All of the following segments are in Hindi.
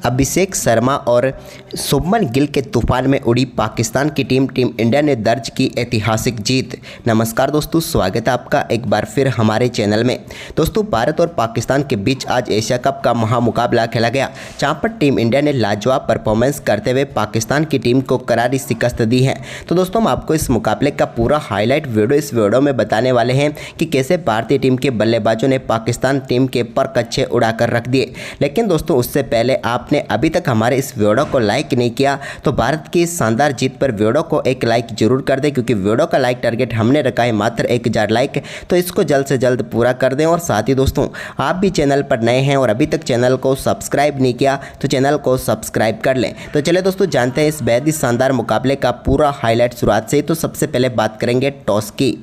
अभिषेक शर्मा और शुभमन गिल के तूफान में उड़ी पाकिस्तान की टीम इंडिया ने दर्ज की ऐतिहासिक जीत। नमस्कार दोस्तों, स्वागत है आपका एक बार फिर हमारे चैनल में। दोस्तों, भारत और पाकिस्तान के बीच आज एशिया कप का महामुकाबला खेला गया, जहां पर टीम इंडिया ने लाजवाब परफॉर्मेंस करते हुए पाकिस्तान की टीम को करारी शिकस्त दी है। तो दोस्तों, हम आपको इस मुकाबले का पूरा हाईलाइट वीडियो इस वीडियो में बताने वाले हैं कि कैसे भारतीय टीम के बल्लेबाजों ने पाकिस्तान टीम के पर कच्चे उड़ाकर रख दिए। लेकिन दोस्तों, उससे पहले आपने अभी तक हमारे इस वीडियो को लाइक नहीं किया तो भारत की इस शानदार जीत पर वीडियो को एक लाइक जरूर कर दें, क्योंकि वीडियो का लाइक टारगेट हमने रखा है मात्र 1000 लाइक। तो इसको जल्द से जल्द पूरा कर दें। और साथ ही दोस्तों, आप भी चैनल पर नए हैं और अभी तक चैनल को सब्सक्राइब नहीं किया तो चैनल को सब्सक्राइब कर लें। तो चलिए दोस्तों, जानते हैं इस बेहद ही शानदार मुकाबले का पूरा हाईलाइट शुरुआत से। तो सबसे पहले बात करेंगे टॉस की।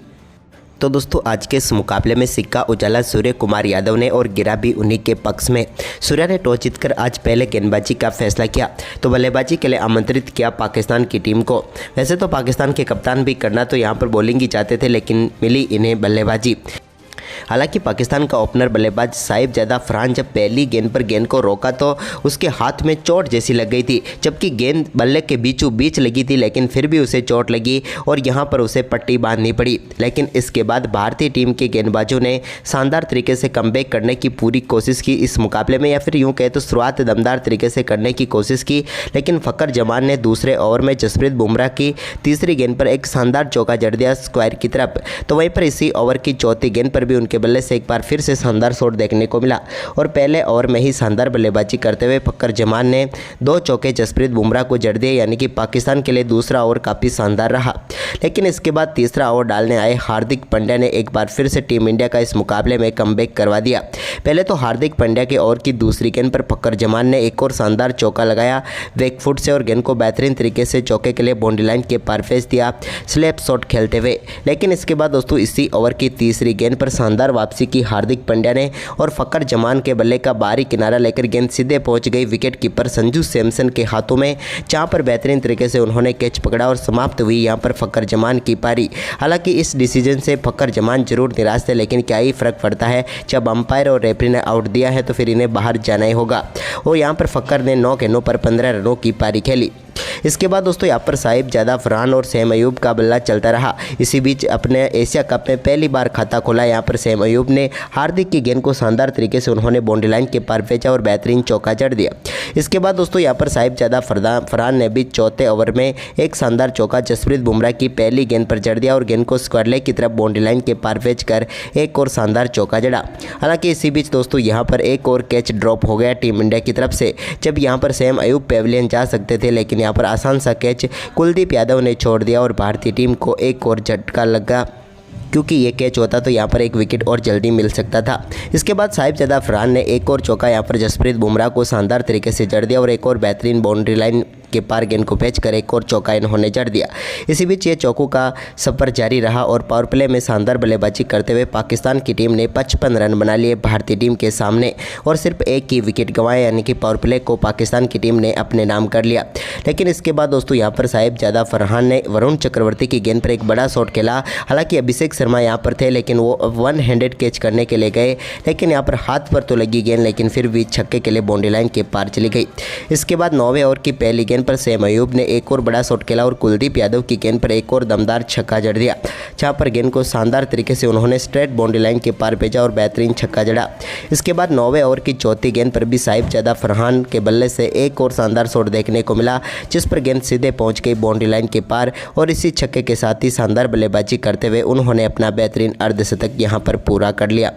तो दोस्तों, आज के इस मुकाबले में सिक्का उजाला सूर्य कुमार यादव ने और गिरा भी उन्हीं के पक्ष में। सूर्य ने टॉस जीतकर आज पहले गेंदबाजी का फैसला किया तो बल्लेबाजी के लिए आमंत्रित किया पाकिस्तान की टीम को। वैसे तो पाकिस्तान के कप्तान भी करना तो यहाँ पर बॉलिंग ही चाहते थे, लेकिन मिली इन्हें बल्लेबाजी। हालांकि पाकिस्तान का ओपनर बल्लेबाज साहिबजादा फरहान जब पहली गेंद पर गेंद को रोका तो उसके हाथ में चोट जैसी लग गई थी, जबकि गेंद बल्ले के बीचों बीच लगी थी, लेकिन फिर भी उसे चोट लगी और यहां पर उसे पट्टी बांधनी पड़ी। लेकिन इसके बाद भारतीय टीम के गेंदबाजों ने शानदार तरीके से कमबैक करने की पूरी कोशिश की इस मुकाबले में, या फिर यूँ कहे तो शुरुआत दमदार तरीके से करने की कोशिश की। लेकिन फ़खर जमान ने दूसरे ओवर में जसप्रीत बुमराह की तीसरी गेंद पर एक शानदार चौका जड़ दिया स्क्वायर की तरफ। तो वहीं पर इसी ओवर की चौथी गेंद पर भी उनके बल्ले से एक बार फिर से शानदार शॉट देखने को मिला और पहले ओवर में ही शानदार बल्लेबाजी करते हुए फ़खर जमान ने 2 चौके जसप्रीत बुमराह को जड़ दिए, यानी कि पाकिस्तान के लिए दूसरा ओवर काफ़ी शानदार रहा। लेकिन इसके बाद तीसरा ओवर डालने आए हार्दिक पांड्या ने एक बार फिर से टीम इंडिया का इस मुकाबले में कमबैक करवा दिया। पहले तो हार्दिक पांड्या के ओवर की दूसरी गेंद पर फ़खर जमान ने एक और शानदार चौका लगाया बैक फुट से और गेंद को बेहतरीन तरीके से चौके के लिए बाउंड्री लाइन के पार भेज दिया स्लैप शॉट खेलते हुए। लेकिन इसके बाद दोस्तों, इसी ओवर की तीसरी गेंद पर शानदार वापसी की हार्दिक पांड्या ने और फ़खर जमान के बल्ले का बाहरी किनारा लेकर गेंद सीधे पहुंच गई विकेट कीपर संजू सैमसन के हाथों में, जहां पर बेहतरीन तरीके से उन्होंने कैच पकड़ा और समाप्त हुई यहां पर फ़खर जमान की पारी। हालांकि इस डिसीजन से फ़खर जमान जरूर निराश थे, लेकिन क्या ही फर्क पड़ता है, जब अंपायर और रेफरी ने आउट दिया है तो फिर इन्हें बाहर जाना ही होगा। और यहाँ पर फ़खर ने 9 गेंदों पर 15 रनों की पारी खेली। इसके बाद दोस्तों, यहाँ पर साहिबजादा फरहान और सैम अयूब का बल्ला चलता रहा। इसी बीच अपने एशिया कप में पहली बार खाता खोला यहाँ पर सैम अयूब ने हार्दिक की गेंद को शानदार तरीके से उन्होंने बाउंड्री लाइन के पार भेजा और बेहतरीन चौका जड़ दिया। इसके बाद दोस्तों, यहाँ पर साहिबजादा फरहान ने भी चौथे ओवर में एक शानदार चौका जसप्रीत बुमराह की पहली गेंद पर जड़ दिया और गेंद को स्क्वायर लेग की तरफ बाउंड्री लाइन के पार भेज कर एक और शानदार चौका जड़ा। हालांकि इसी बीच दोस्तों, यहाँ पर एक और कैच ड्रॉप हो गया टीम इंडिया की तरफ से, जब यहाँ पर सैम अयूब पेविलियन जा सकते थे, लेकिन यहाँ पर आसान सा कैच कुलदीप यादव ने छोड़ दिया और भारतीय टीम को एक और झटका लगा, क्योंकि ये कैच होता तो यहाँ पर एक विकेट और जल्दी मिल सकता था। इसके बाद साहिबजादा फरहान ने एक और चौका यहाँ पर जसप्रीत बुमराह को शानदार तरीके से जड़ दिया और एक और बेहतरीन बाउंड्री लाइन के पार गेंद को भेजकर एक और चौका इन्होंने जड़ दिया। इसी बीच ये चौकों का सफर जारी रहा और पावर प्ले में शानदार बल्लेबाजी करते हुए पाकिस्तान की टीम ने 55 रन बना लिए भारतीय टीम के सामने और सिर्फ एक ही विकेट गंवाया, यानी कि पावर प्ले को पाकिस्तान की टीम ने अपने नाम कर लिया। लेकिन इसके बाद दोस्तों, यहाँ पर साहिबजादा फरहान ने वरुण चक्रवर्ती की गेंद पर एक बड़ा शॉट खेला। हालांकि अभिषेक शर्मा यहाँ पर थे, लेकिन वो 1 हैंडेड कैच करने के लिए गए, लेकिन यहाँ पर हाथ पर तो लगी गेंद, लेकिन फिर भी छक्के के लिए बाउंड्री लाइन के पार चली गई। इसके बाद 9वें ओवर की पहली गेंद पर सैम अयूब ने एक और बड़ा शॉट खेला और कुलदीप यादव की गेंद पर एक और दमदार छक्का जड़ दिया, जहां पर गेंद को शानदार तरीके से उन्होंने स्ट्रेट बाउंड्री लाइन के पार भेजा और बेहतरीन छक्का जड़ा। इसके बाद 9वें ओवर की चौथी गेंद पर भी साहिबजादा फरहान के बल्ले से एक और शानदार शॉट देखने को मिला, जिस पर गेंद सीधे पहुंच गई बाउंड्री लाइन के पार और इसी छक्के के साथ ही शानदार बल्लेबाजी करते हुए उन्होंने अपना बेहतरीन अर्धशतक यहां पर पूरा कर लिया।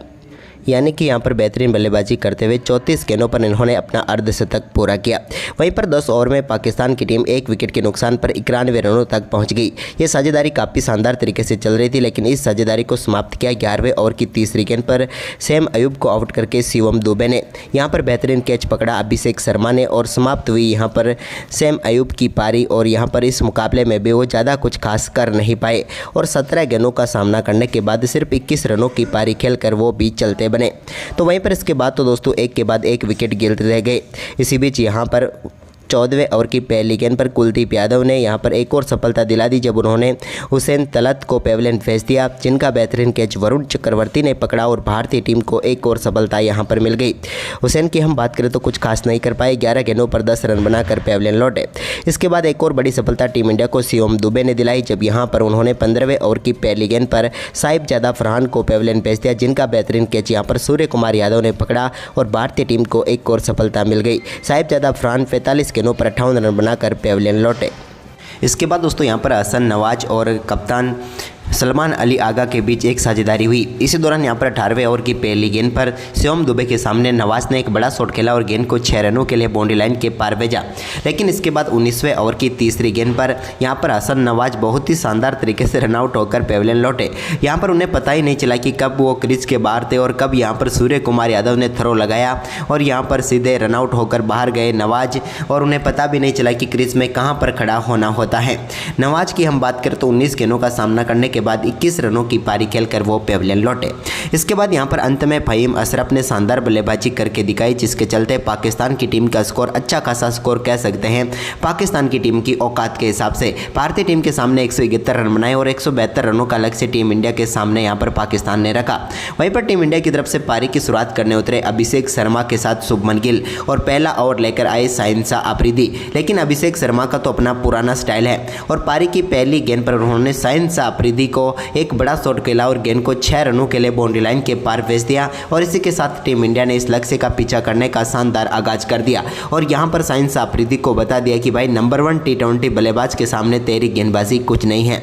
यानी कि यहाँ पर बेहतरीन बल्लेबाजी करते हुए 34 गेंदों पर इन्होंने अपना अर्धशतक पूरा किया। वहीं पर 10 ओवर में पाकिस्तान की टीम 1 विकेट के नुकसान पर 91 रनों तक पहुंच गई। ये साझेदारी काफ़ी शानदार तरीके से चल रही थी, लेकिन इस साझेदारी को समाप्त किया 11वें ओवर की तीसरी गेंद पर सैम अयूब को आउट करके शिवम दुबे ने। यहाँ पर बेहतरीन कैच पकड़ा अभिषेक शर्मा ने और समाप्त हुई यहाँ पर सैम अयूब की पारी। और यहाँ पर इस मुकाबले में भी वो ज़्यादा कुछ खास कर नहीं पाए और 17 गेंदों का सामना करने के बाद सिर्फ 21 रनों की पारी खेलकर वो भी चलते बने। तो वहीं पर इसके बाद तो दोस्तों, एक के बाद एक विकेट गिरते रह गए। इसी बीच यहाँ पर 14वें ओवर की पहली गेंद पर कुलदीप यादव ने यहां पर एक और सफलता दिला दी जब उन्होंने हुसैन तलत को पेविलियन भेज दिया, जिनका बेहतरीन कैच वरुण चक्रवर्ती ने पकड़ा और भारतीय टीम को एक और सफलता यहां पर मिल गई। हुसैन की हम बात करें तो कुछ खास नहीं कर पाए, 11 गेंदों पर 10 रन बनाकर पेविलियन लौटे। इसके बाद एक और बड़ी सफलता टीम इंडिया को शिवम दुबे ने दिलाई जब यहां पर उन्होंने 15वें ओवर की पहली गेंद पर साहिबजादा फरहान को पेविलियन भेज दिया, जिनका बेहतरीन कैच यहां पर सूर्य कुमार यादव ने पकड़ा और भारतीय टीम को एक और सफलता मिल गई। साहिबजादा फरहान 45 गेंदों पर 58 रन बनाकर पेविलियन लौटे। इसके बाद दोस्तों यहां पर हसन नवाज और कप्तान सलमान अली आगा के बीच एक साझेदारी हुई। इसी दौरान यहां पर 18वें ओवर की पहली गेंद पर शिवम दुबे के सामने नवाज ने एक बड़ा शॉट खेला और गेंद को 6 रनों के लिए बाउंड्री लाइन के पार भेजा। लेकिन इसके बाद 19वें ओवर की तीसरी गेंद पर यहां पर हसन नवाज बहुत ही शानदार तरीके से रनआउट होकर पेविलियन लौटे। यहां पर उन्हें पता ही नहीं चला कि कब वो क्रीज के बाहर थे और कब यहां पर सूर्य कुमार यादव ने थ्रो लगाया और यहां पर सीधे रनआउट होकर बाहर गए नवाज, और उन्हें पता भी नहीं चला कि क्रीज में कहां पर खड़ा होना होता है। नवाज की हम बात करें तो 19 गेंदों का सामना करने के बाद 21 रनों की पारी खेलकर वो पेविलियन लौटे। इसके बाद यहां पर अंत में फहीम अशरफ ने शानदार बल्लेबाजी करके दिखाई, जिसके चलते पाकिस्तान की टीम का स्कोर अच्छा खासा स्कोर कह सकते हैं पाकिस्तान की टीम की औकात के हिसाब से। भारतीय टीम के सामने 171 रन बनाए और 172 रनों का लक्ष्य टीम इंडिया के सामने यहां पर पाकिस्तान ने रखा। वहीं पर टीम इंडिया की तरफ से पारी की शुरुआत करने उतरे अभिषेक शर्मा के साथ शुभमन गिल और पहला ओवर लेकर आए साइंसा अफरीदी। लेकिन अभिषेक शर्मा का तो अपना पुराना स्टाइल है और पारी की पहली गेंद पर उन्होंने साइंसा अफरीदी को एक बड़ा शॉट खेला और गेंद को 6 रनों के लिए बाउंड्री लाइन के पार भेज दिया और इसी के साथ टीम इंडिया ने इस लक्ष्य का पीछा करने का शानदार आगाज कर दिया और यहां पर साइंसा अफरीदी को बता दिया कि भाई नंबर 1 टी20 बल्लेबाज के सामने तेरी गेंदबाजी कुछ नहीं है।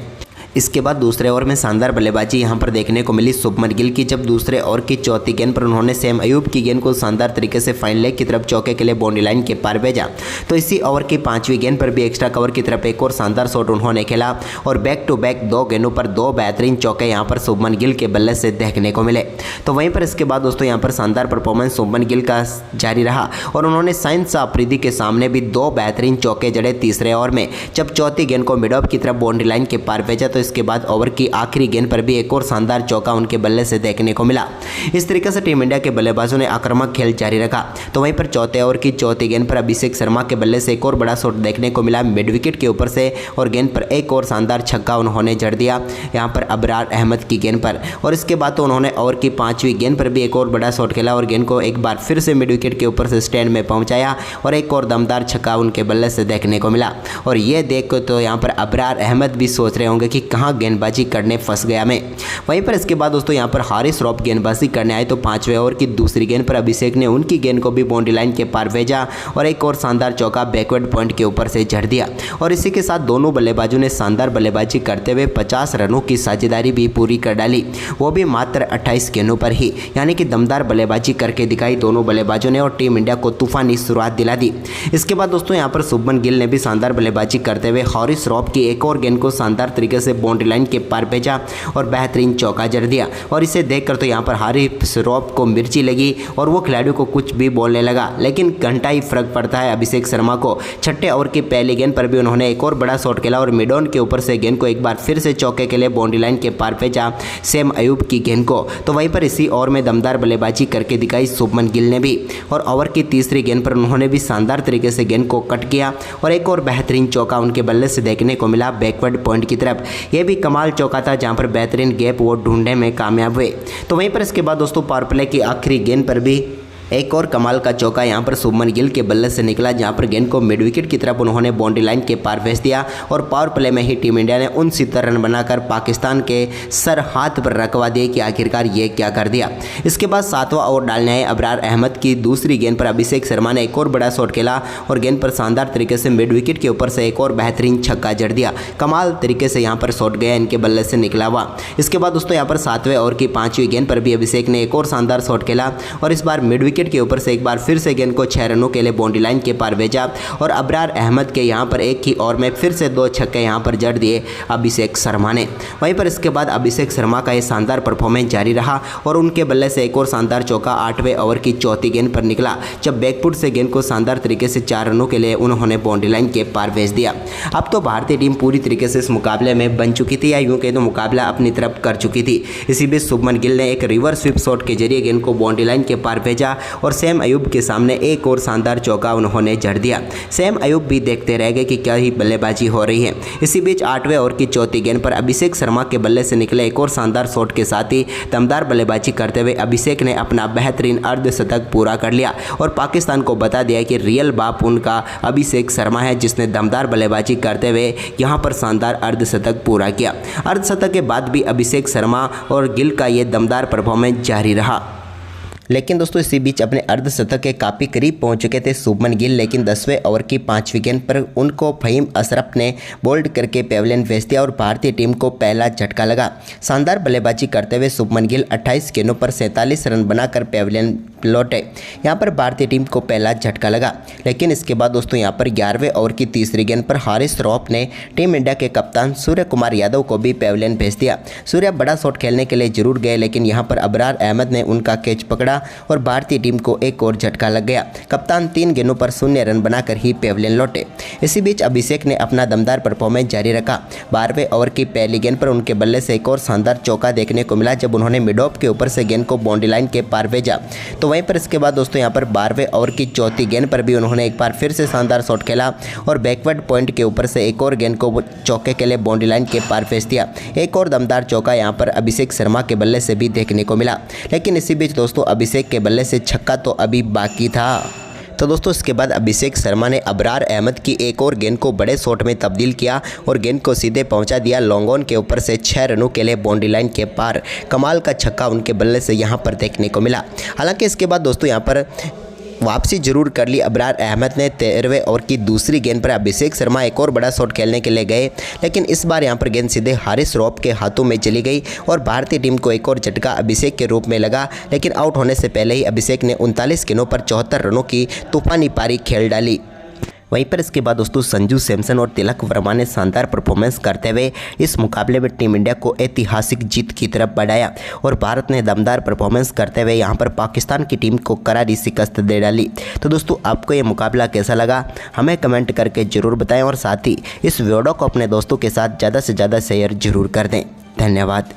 इसके बाद दूसरे ओवर में शानदार बल्लेबाजी यहां पर देखने को मिली शुभमन गिल की, जब दूसरे ओवर की चौथी गेंद पर उन्होंने सैम अयूब की गेंद को शानदार तरीके से फाइन लेग की तरफ चौके के लिए बाउंड्री लाइन के पार भेजा। तो इसी ओवर की 5वीं गेंद पर भी एक्स्ट्रा कवर की तरफ एक और शानदार शॉट उन्होंने खेला और बैक टू बैक 2 गेंदों पर 2 बेहतरीन चौके यहां पर शुभमन गिल के बल्ले से देखने को मिले। तो वहीं पर इसके बाद दोस्तों यहां पर शानदार परफॉर्मेंस शुभमन गिल का जारी रहा और उन्होंने साइंसा अफरीदी के सामने भी 2 बेहतरीन चौके जड़े तीसरे ओवर में, जब चौथी गेंद को मिड ऑफ की तरफ बाउंड्री लाइन के पार भेजा। तो इसके बाद ओवर की आखिरी गेंद पर भी एक और शानदार चौका उनके बल्ले से देखने को मिला। इस तरीके से टीम इंडिया के बल्लेबाजों ने आक्रामक खेल जारी रखा। तो वहीं पर चौथे ओवर की चौथी गेंद पर अभिषेक शर्मा के बल्ले से एक और बड़ा शॉट देखने को मिला मिड विकेट के ऊपर से और गेंद पर एक और शानदार छक्का उन्होंने जड़ दिया यहां पर अबरार अहमद की गेंद पर। और इसके बाद तो उन्होंने ओवर की 5वीं गेंद पर भी एक और बड़ा शॉट खेला और गेंद को एक बार फिर से मिड विकेट के ऊपर से स्टैंड में पहुंचाया और एक और दमदार छक्का उनके बल्ले से देखने को मिला। और ये देख तो यहाँ पर अबरार अहमद भी सोच रहे होंगे कि कहाँ गेंदबाजी करने फंस गया मैं। वहीं पर इसके बाद दोस्तों यहाँ पर हारिस रॉफ गेंदबाजी करने आए तो 5वें ओवर की दूसरी गेंद पर अभिषेक ने उनकी गेंद को भी बाउंड्री लाइन के पार भेजा और एक और शानदार चौका बैकवर्ड पॉइंट के ऊपर से जड़ दिया। और इसी के साथ दोनों बल्लेबाजों ने शानदार बल्लेबाजी करते हुए 50 रनों की साझेदारी भी पूरी कर डाली, वो भी मात्र 28 गेंदों पर ही, यानी कि दमदार बल्लेबाजी करके दिखाई दोनों बल्लेबाजों ने और टीम इंडिया को तूफानी शुरुआत दिला दी। इसके बाद दोस्तों यहाँ पर शुभमन गिल ने भी शानदार बल्लेबाजी करते हुए हारिस रॉफ की एक और गेंद को शानदार तरीके से बाउंड्री लाइन के पार भेजा और बेहतरीन चौका जड़ दिया। और इसे देखकर तो यहाँ पर हारिस रॉफ को मिर्ची लगी और वो खिलाड़ियों को कुछ भी बोलने लगा, लेकिन घंटा ही फर्क पड़ता है अभिषेक शर्मा को। 6ठे ओवर की पहली गेंद पर भी उन्होंने एक और बड़ा शॉट खेला और मिड ऑन के ऊपर से गेंद को एक बार फिर से चौके के लिए बाउंड्री लाइन के पार भेजा सैम अयूब की गेंद को। तो वहीं पर इसी ओवर में दमदार बल्लेबाजी करके दिखाई शुभमन गिल ने भी और ओवर की तीसरी गेंद पर उन्होंने भी शानदार तरीके से गेंद को कट किया और एक और बेहतरीन चौका उनके बल्ले से देखने को मिला बैकवर्ड पॉइंट की तरफ। यह भी कमाल चौका था जहां पर बेहतरीन गैप वो ढूंढने में कामयाब हुए। तो वहीं पर इसके बाद दोस्तों पावर प्ले की आखिरी गेंद पर भी एक और कमाल का चौका यहां पर शुभमन गिल के बल्ले से निकला, जहां पर गेंद को मिड विकेट की तरफ उन्होंने बाउंड्री लाइन के पार भेज दिया और पावर प्ले में ही टीम इंडिया ने 69 रन बनाकर पाकिस्तान के सर हाथ पर रखवा दिए कि आखिरकार ये क्या कर दिया। इसके बाद 7वां ओवर डालने आए अबरार अहमद की दूसरी गेंद पर अभिषेक शर्मा ने एक और बड़ा शॉट खेला और गेंद पर शानदार तरीके से मिड विकेट के ऊपर से एक और बेहतरीन छक्का जड़ दिया। कमाल तरीके से यहाँ पर शॉट गया इनके बल्ले से निकला हुआ। इसके बाद दोस्तों यहाँ पर 7वें ओवर की 5वीं गेंद पर भी अभिषेक ने एक और शानदार शॉट खेला और इस बार मिड विकेट के ऊपर से एक बार फिर से गेंद को 6 रनों के लिए बाउंड्री लाइन के पार भेजा और अबरार अहमद के यहां पर एक ही ओवर में फिर से 2 छक्के यहां पर जड़ दिए अभिषेक शर्मा ने। वहीं पर इसके बाद अभिषेक शर्मा का यह शानदार परफॉर्मेंस जारी रहा और उनके बल्ले से एक और शानदार चौका 8वें ओवर की चौथी गेंद पर निकला, जब बैकफुट से गेंद को शानदार तरीके से 4 रनों के लिए उन्होंने बाउंड्री लाइन के पार भेज दिया। अब तो भारतीय टीम पूरी तरीके से इस मुकाबले में बन चुकी थी, या यूं कहें तो मुकाबला अपनी तरफ कर चुकी थी। इसी बीच शुभमन गिल ने एक रिवर्स स्वीप शॉट के जरिए गेंद को बाउंड्री लाइन के पार भेजा और सैम अयूब के सामने एक और शानदार चौका उन्होंने जड़ दिया। सैम अयूब भी देखते रह गए कि क्या ही बल्लेबाजी हो रही है। इसी बीच 8वें ओवर की चौथी गेंद पर अभिषेक शर्मा के बल्ले से निकले एक और शानदार शॉट के साथ ही दमदार बल्लेबाजी करते हुए अभिषेक ने अपना बेहतरीन अर्धशतक पूरा कर लिया और पाकिस्तान को बता दिया कि रियल बाप उनका अभिषेक शर्मा है, जिसने दमदार बल्लेबाजी करते हुए यहां पर शानदार अर्धशतक पूरा किया। अर्धशतक के बाद भी अभिषेक शर्मा और गिल का ये दमदार परफॉर्मेंस जारी रहा। लेकिन दोस्तों इसी बीच अपने अर्धशतक के काफ़ी करीब पहुंच चुके थे शुभमन गिल, लेकिन 10वें ओवर की 5वीं गेंद पर उनको फहीम अशरफ ने बोल्ड करके पेविलियन भेज दिया और भारतीय टीम को पहला झटका लगा। शानदार बल्लेबाजी करते हुए शुभमन गिल 28 गेंदों पर 47 रन बनाकर पेविलियन लौटे। यहां पर भारतीय टीम को पहला झटका लगा। लेकिन इसके बाद दोस्तों यहां पर 11वें ओवर की तीसरी गेंद पर हारिस रऊफ ने टीम इंडिया के कप्तान सूर्य कुमार यादव को भी पेविलियन भेज दिया। सूर्य बड़ा शॉट खेलने के लिए जरूर गए, लेकिन यहां पर अबरार अहमद ने उनका कैच पकड़ा और भारतीय टीम को एक और झटका लग गया। कप्तान 3 गेंदों पर 0 रन बनाकर ही पेविलियन लौटे। इसी बीच अभिषेक ने अपना दमदार परफॉर्मेंस जारी रखा। 12वें ओवर की पहली गेंद पर उनके बल्ले से एक और शानदार चौका देखने को मिला, जब उन्होंने मिड ऑफ के ऊपर से गेंद को बाउंड्री लाइन के पार भेजा। तो वहीं पर इसके बाद दोस्तों यहां पर 12वें ओवर की चौथी गेंद पर भी उन्होंने एक बार फिर से शानदार शॉट खेला और बैकवर्ड पॉइंट के ऊपर से एक और गेंद को चौके के लिए बाउंड्री लाइन के पार भेज दिया। एक और दमदार चौका यहां पर अभिषेक शर्मा के बल्ले से भी देखने को मिला। लेकिन इसी बीच दोस्तों अभिषेक के बल्ले से छक्का तो अभी बाकी था। तो दोस्तों इसके बाद अभिषेक शर्मा ने अबरार अहमद की एक और गेंद को बड़े शॉट में तब्दील किया और गेंद को सीधे पहुंचा दिया लॉन्ग ऑन के ऊपर से 6 रनों के लिए बाउंड्री लाइन के पार। कमाल का छक्का उनके बल्ले से यहां पर देखने को मिला। हालांकि इसके बाद दोस्तों यहां पर वापसी जरूर कर ली अबरार अहमद ने। 13वें ओवर की दूसरी गेंद पर अभिषेक शर्मा एक और बड़ा शॉट खेलने के लिए गए, लेकिन इस बार यहां पर गेंद सीधे हारिस रऊफ के हाथों में चली गई और भारतीय टीम को एक और झटका अभिषेक के रूप में लगा। लेकिन आउट होने से पहले ही अभिषेक ने 39 गेंदों पर 74 रनों की तूफानी पारी खेल डाली। वहीं पर इसके बाद दोस्तों संजू सैमसन और तिलक वर्मा ने शानदार परफॉर्मेंस करते हुए इस मुकाबले में टीम इंडिया को ऐतिहासिक जीत की तरफ बढ़ाया और भारत ने दमदार परफॉर्मेंस करते हुए यहां पर पाकिस्तान की टीम को करारी शिकस्त दे डाली। तो दोस्तों आपको ये मुकाबला कैसा लगा हमें कमेंट करके ज़रूर बताएं और साथ ही इस वीडियो को अपने दोस्तों के साथ ज़्यादा से ज़्यादा शेयर जरूर कर दें। धन्यवाद।